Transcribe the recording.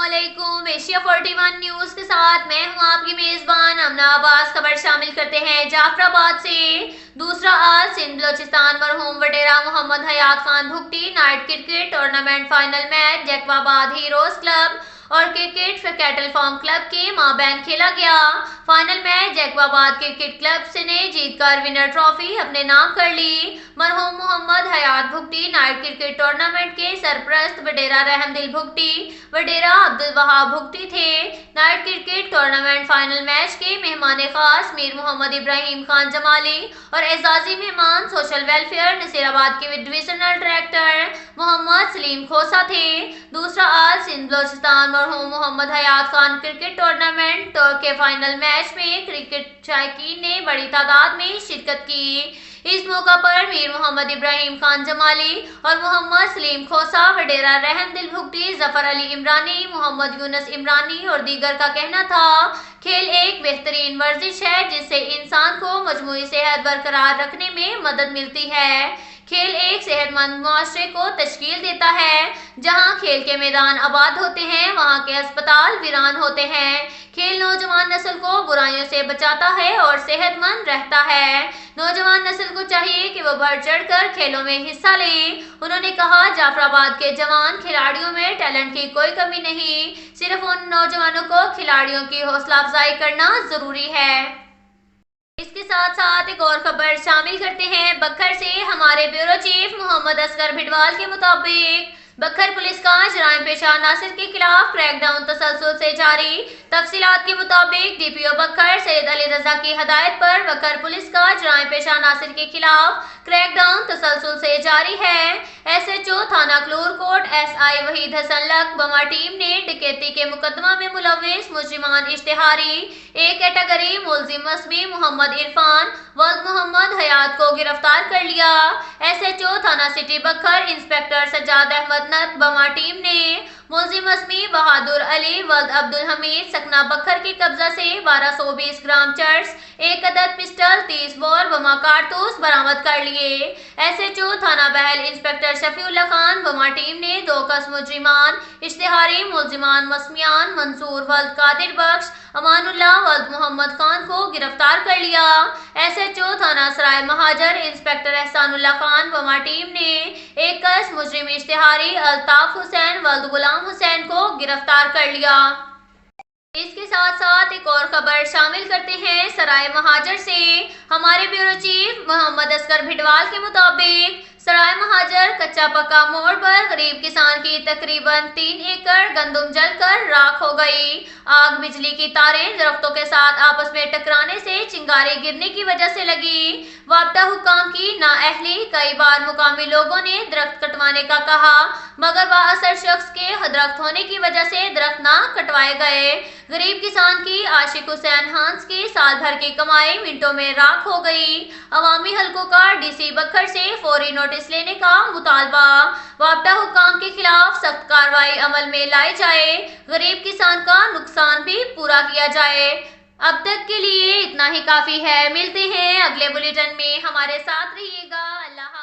अस्सलामुअलैकुम। Asia 41 news के साथ मैं हूं आपकी मेजबान अमना अब्बास। खबर शामिल करते हैं जाफराबाद से। दूसरा आज सिंध बलोचिस्तान मरहूम Wadera Mohammad Hayat Khan Bugti night cricket tournament final match Jacobabad heroes club और क्रिकेट कैटल फार्म क्लब के माबैन खेला गया। Final match Jacobabad cricket club ने जीतकर विनर ट्रॉफी अपने नाम कर ली। मरहूम Mohammad Hayat Bugti night cricket tournament के सरप्रस्त वडेरा रहमदिल भुगटी वडेरा अब्दुल वहाब भुगटी थे। Night cricket tournament final match के मेहमान खास मीर मोहम्मद इब्राहिम खान जमाली और एजाजी मेहमान सोशल वेलफेयर नसीराबाद के डिविजनल डायरेक्टर मोहम्मद सलीम खोसा थे। दूसरा आज सिंध बलोचिस्तान मरहूम मोहम्मद हयात खान क्रिकेट टूर्नामेंट के फाइनल मैच में क्रिकेट शायकीन ने बड़ी तादाद में शिरकत की। इस मौका पर मीर मोहम्मद इब्राहिम खान जमाली और मोहम्मद सलीम खोसा वडेरा रहमदिल भुगटी जफर अली इमरानी मोहम्मद यूनुस इमरानी और दीगर का कहना था खेल एक बेहतरीन वर्जिश है जिससे इंसान को मजमूई सेहत बरकरार रखने में मदद मिलती है। खेल एक सेहतमंद मुआशरे को तश्कील देता है। जहां खेल के मैदान आबाद होते हैं वहां के अस्पताल वीरान होते हैं। खेल नौजवान नस्ल को बुराइयों से बचाता है और सेहतमंद रहता है। नौजवान नस्ल को चाहिए कि वो बढ़ चढ़ कर खेलों में हिस्सा लें। उन्होंने कहा जाफराबाद के जवान खिलाड़ियों में टैलेंट की कोई कमी नहीं, सिर्फ उन नौजवानों को खिलाड़ियों की हौसला अफजाई करना जरूरी है। इसके साथ साथ एक और खबर शामिल करते हैं बखर से। हमारे ब्यूरो चीफ मोहम्मद असगर भिडवाल के मुताबिक बखर पुलिस का जराइम पेशा नासिर के खिलाफ क्रैकडाउन तसलसल से जारी। तफसीलात के मुताबिक डीपीओ बखर सैयद अली रजा की हदायत पर बखर पुलिस का जराइम पेशा नासिर के खिलाफ क्रैकडाउन तसलसल से जारी है। एसएचओ थाना क्लूरकोट एसआई वहीद हसन लक बमा टीम ने डकैती के मुकदमा में मुलव्विस मुजरिमान इश्तिहारी ए कैटेगरी मुलजिम मसमी मोहम्मद इरफान वल्द मोहम्मद हयात को गिरफ्तार कर लिया। एसएचओ थाना सिटी बखर इंस्पेक्टर सज्जाद अहमद नत बमा टीम ने मुलजिम मसमी बहादुर अली वल्द अब्दुल हमीद सकना बखर के कब्जा से 1220 ग्राम चर्स, एक अदद पिस्टल, 30 बोर बमा कारतूस बरामद कर लिए। एसएचओ थाना बहल इंस्पेक्टर शफीउल्लाह खान बमा टीम ने 2 कस मुजरिमान इश्तिहारी मुलजिमान मसमियान मंसूर वल्द कादिर बख्श अमानुल्लाह वल्द मोहम्मद खान को गिरफ्तार कर लिया। एसएचओ थाना सराय महाजर इंस्पेक्टर एहसानुल्लाह खान बमा टीम ने 1 कस मुजरिम इश्तिहारी अल्ताफ हुसैन वल्द गुलाम हुसैन को गिरफ्तार कर लिया। इसके साथ साथ एक और खबर शामिल करते हैं सराय महाजर से। हमारे ब्यूरो चीफ मोहम्मद असगर भिडवाल के मुताबिक सराय महाजर कच्चा पक्का मोड़ पर गरीब किसान की तकरीबन 3 एकड़ गंदम जलकर राख हो गई। आग बिजली की तारें दरख्तों के साथ आपस में टकराने से चिंगारी गिरने की वजह से लगी। वापदा हुकाम की नाअहली, कई बार मुकामी लोगों ने दरख्त कटवाने का कहा मगर बाअसर शख्स के दरख्त होने की वजह से दरख्त ना कटवाए गए। गरीब किसान की आशिक हुसैन हांस की साल भर की कमाई मिनटों में राख हो गई। अवामी हलकों का डीसी बखर से फौरी नोटिस लेने का मुतालबा। वापदा हुकाम के खिलाफ सख्त कार्रवाई अमल में लाई जाए। गरीब किसान का नुकसान भी पूरा किया जाए। अब तक के लिए इतना ही काफी है। मिलते हैं अगले बुलेटिन में, हमारे साथ रहिएगा। अल्लाह।